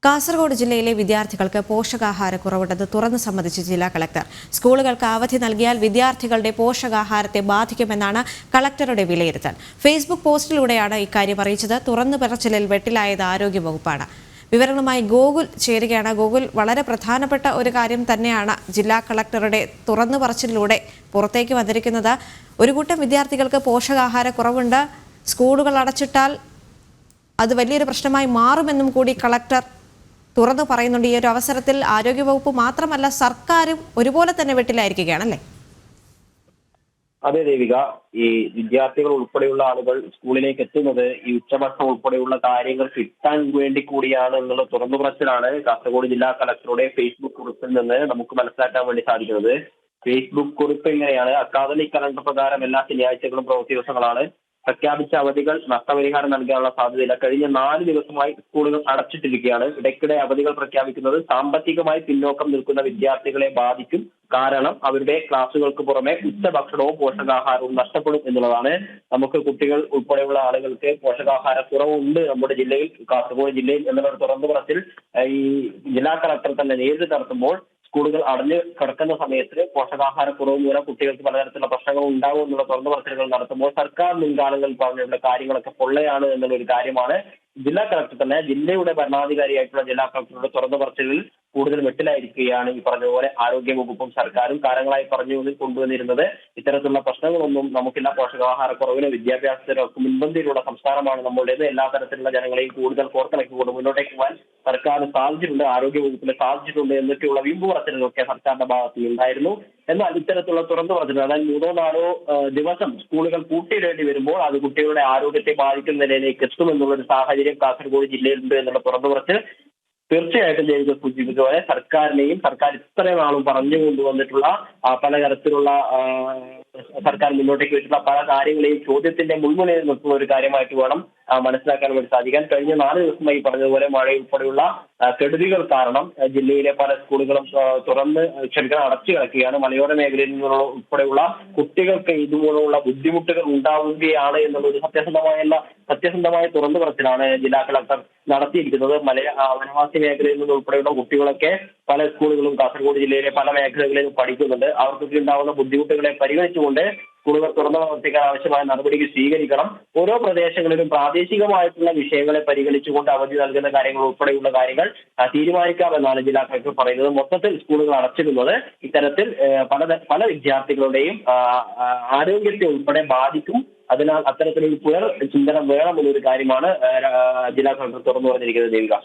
കാസർഗോഡ് ജില്ലയിലെ വിദ്യാർത്ഥികൾക്ക് പോഷകാഹാരക്കുറവുണ്ടെന്ന് തുറന്നു സമ്മതിച്ച് ജില്ലാ കളക്ടർ. സ്കൂളുകൾക്ക് അവധി നൽകിയാൽ വിദ്യാർത്ഥികളുടെ പോഷകാഹാരത്തെ ബാധിക്കുമെന്നാണ് കളക്ടറുടെ വിലയിരുത്തൽ. ഫേസ്ബുക്ക് പോസ്റ്റിലൂടെയാണ് ഇക്കാര്യം അറിയിച്ചത്. തുറന്നു പറച്ചിലിൽ വെട്ടിലായത് ആരോഗ്യവകുപ്പാണ്. വിവരങ്ങളുമായി ഗോകുൽ ചേരുകയാണ്. ഗോകുൽ, വളരെ പ്രധാനപ്പെട്ട ഒരു കാര്യം തന്നെയാണ് ജില്ലാ കളക്ടറുടെ തുറന്നു പറച്ചിലൂടെ പുറത്തേക്ക് വന്നിരിക്കുന്നത്. ഒരു കൂട്ടം വിദ്യാർത്ഥികൾക്ക് പോഷകാഹാരക്കുറവുണ്ട്. സ്കൂളുകൾ അടച്ചിട്ടാൽ അത് വലിയൊരു പ്രശ്നമായി മാറുമെന്നും കൂടി കളക്ടർ തുറന്നു പറയുന്നുണ്ട്. ഈ ഒരു അവസരത്തിൽ ആരോഗ്യവകുപ്പ് മാത്രമല്ല സർക്കാരും ഒരുപോലെ തന്നെ വെട്ടിലായിരിക്കുകയാണല്ലേ? അതെ ദേവിക, ഈ വിദ്യാർത്ഥികൾ ഉൾപ്പെടെയുള്ള ആളുകൾ സ്കൂളിലേക്ക് എത്തുന്നത് ഈ ഉച്ചഭക്ഷണം ഉൾപ്പെടെയുള്ള കാര്യങ്ങൾ കിട്ടാൻ വേണ്ടി കൂടിയാണ് എന്നുള്ള തുറന്നു പറച്ചിലാണ് കാസർഗോഡ് ജില്ലാ കളക്ടറുടെ ഫേസ്ബുക്ക് കുറിപ്പിൽ നിന്ന് നമുക്ക് മനസ്സിലാക്കാൻ വേണ്ടി സാധിക്കുന്നത്. ഫേസ്ബുക്ക് കുറിപ്പ് ഇങ്ങനെയാണ്: അക്കാദമിക് കലണ്ടർ പ്രകാരം എല്ലാ ശനിയാഴ്ചകളും പ്രവൃത്തി ദിവസങ്ങളാണ്. പ്രഖ്യാപിച്ച അവധികൾ നഷ്ടപരിഹാരം നൽകാനുള്ള സാധ്യതയില്ല. കഴിഞ്ഞ 4 ദിവസമായി സ്കൂളുകൾ അടച്ചിട്ടിരിക്കുകയാണ്. ഇടയ്ക്കിടെ അവധികൾ പ്രഖ്യാപിക്കുന്നത് സാമ്പത്തികമായി പിന്നോക്കം നിൽക്കുന്ന വിദ്യാർത്ഥികളെ ബാധിക്കും. കാരണം അവരുടെ ക്ലാസുകൾക്ക് പുറമെ ഉച്ചഭക്ഷണവും പോഷകാഹാരവും നഷ്ടപ്പെടും എന്നുള്ളതാണ്. നമുക്ക് കുട്ടികൾ ഉൾപ്പെടെയുള്ള ആളുകൾക്ക് പോഷകാഹാര കുറവുണ്ട് നമ്മുടെ ജില്ലയിൽ, കാസർഗോഡ് ജില്ലയിൽ എന്നുള്ള തുറന്നു പറച്ചിൽ ഈ ജില്ലാ കളക്ടർ തന്നെ നേരിട്ട് നടത്തുമ്പോൾ സ്കൂളുകൾ അടഞ്ഞു കിടക്കുന്ന സമയത്ത് പോഷകാഹാര കുറവ് മൂലം കുട്ടികൾക്ക് പലതരത്തിലുള്ള പ്രശ്നങ്ങൾ ഉണ്ടാകും എന്നുള്ള തുറന്നു പറച്ചിലുകൾ നടത്തുമ്പോൾ സർക്കാർ മുൻകാലങ്ങളിൽ പറഞ്ഞിട്ടുള്ള കാര്യങ്ങളൊക്കെ പൊള്ളയാണ് എന്നുള്ള ഒരു കാര്യമാണ് ജില്ലാ കളക്ടർ തന്നെ ജില്ലയുടെ ഭരണാധികാരിയായിട്ടുള്ള ജില്ലാ കളക്ടറുടെ തുറന്നു പറച്ചിലിൽ കൂടുതൽ വെട്ടിലായിരിക്കുകയാണ്. ഈ പറഞ്ഞതുപോലെ ആരോഗ്യ വകുപ്പും സർക്കാരും കാലങ്ങളായി പറഞ്ഞു കൊണ്ടുവന്നിരുന്നത് ഇത്തരത്തിലുള്ള പ്രശ്നങ്ങളൊന്നും നമുക്കില്ല, പോഷകാഹാര കുറവിന് വിദ്യാഭ്യാസത്തിനൊക്കെ മുൻപന്തിയിലുള്ള സംസ്ഥാനമാണ് നമ്മുടേത്, എല്ലാ തരത്തിലുള്ള ജനങ്ങളെയും കൂടുതൽ കോർത്തിണക്കിക്കൊണ്ട് മുന്നോട്ടേക്ക് പോകാൻ സർക്കാർ സാധിച്ചിട്ടുണ്ട്, ആരോഗ്യ വകുപ്പിന് സാധിച്ചിട്ടുണ്ട് എന്നൊക്കെയുള്ള വീമ്പ് പറച്ചിലുകളൊക്കെ സർക്കാരിന്റെ ഭാഗത്ത് ഉണ്ടായിരുന്നു. എന്നാൽ ഇത്തരത്തിലുള്ള തുറന്നു പറച്ചിൽ, അതായത് 3-4 ദിവസം സ്കൂളുകൾ പൂട്ടിയിടേണ്ടി വരുമ്പോൾ അത് കുട്ടികളുടെ ആരോഗ്യത്തെ ബാധിക്കുന്ന നിലയിലേക്ക് എത്തുമെന്നുള്ള ഒരു സാഹചര്യം കാസർഗോഡ് ജില്ലയിലുണ്ട് എന്നുള്ള തുറന്നു പറച്ചിൽ തീർച്ചയായിട്ടും ജയിച്ച സൂചിപ്പിച്ച പോലെ സർക്കാർ ഇത്രയും നാളും പറഞ്ഞു കൊണ്ടുവന്നിട്ടുള്ള പലതരത്തിലുള്ള സർക്കാർ മുന്നോട്ടേക്ക് വെച്ചിട്ടുള്ള പല കാര്യങ്ങളെയും ചോദ്യത്തിന്റെ മുൾമുനയിൽ നിർത്തുന്ന ഒരു കാര്യമായിട്ട് വേണം മനസ്സിലാക്കാൻ വേണ്ടി സാധിക്കാൻ. കഴിഞ്ഞ 4 ദിവസമായി പറഞ്ഞതുപോലെ മഴ ഉൾപ്പെടെയുള്ള കെടുതികൾ കാരണം ജില്ലയിലെ പല സ്കൂളുകളും അടച്ചു കിടക്കുകയാണ്. മലയോര മേഖലയിൽ നിന്നുള്ള ഉൾപ്പെടെയുള്ള കുട്ടികൾക്ക് ഇതുപോലുള്ള ബുദ്ധിമുട്ടുകൾ ഉണ്ടാവുകയാണ് എന്നുള്ള ഒരു സത്യസന്ധമായ തുറന്നു പറച്ചിലാണ് ജില്ലാ കളക്ടർ നടത്തിയിരിക്കുന്നത്. വനവാസി മേഖലയിൽ നിന്ന് ഉൾപ്പെടെയുള്ള കുട്ടികളൊക്കെ പല സ്കൂളുകളും കാസർഗോഡ് ജില്ലയിലെ പല മേഖലകളിലും പഠിക്കുന്നുണ്ട്. അവർക്കൊക്കെ ഉണ്ടാവുന്ന ബുദ്ധിമുട്ടുകളെ പരിഗണിച്ചുകൊണ്ട് സ്കൂളുകൾ തുറന്നു പ്രവർത്തിക്കാൻ ആവശ്യമായ നടപടികൾ സ്വീകരിക്കണം. ഓരോ പ്രദേശങ്ങളിലും പ്രാദേശികമായിട്ടുള്ള വിഷയങ്ങളെ പരിഗണിച്ചുകൊണ്ട് അവധി നൽകുന്ന കാര്യങ്ങൾ ഉൾപ്പെടെയുള്ള കാര്യങ്ങൾ തീരുമാനിക്കാമെന്നാണ് ജില്ലാ കളക്ടർ പറയുന്നത്. മൊത്തത്തിൽ സ്കൂളുകൾ അടച്ചിടുന്നത് ഇത്തരത്തിൽ പല വിദ്യാർത്ഥികളുടെയും ആരോഗ്യത്തെ ഉൾപ്പെടെ ബാധിക്കും. അതിനാൽ അത്തരത്തിലൊരു ചിന്തനം വേണമെന്നൊരു കാര്യമാണ് ജില്ലാ കളക്ടർ തുറന്നു പറഞ്ഞിരിക്കുന്നത്. ദേവിക.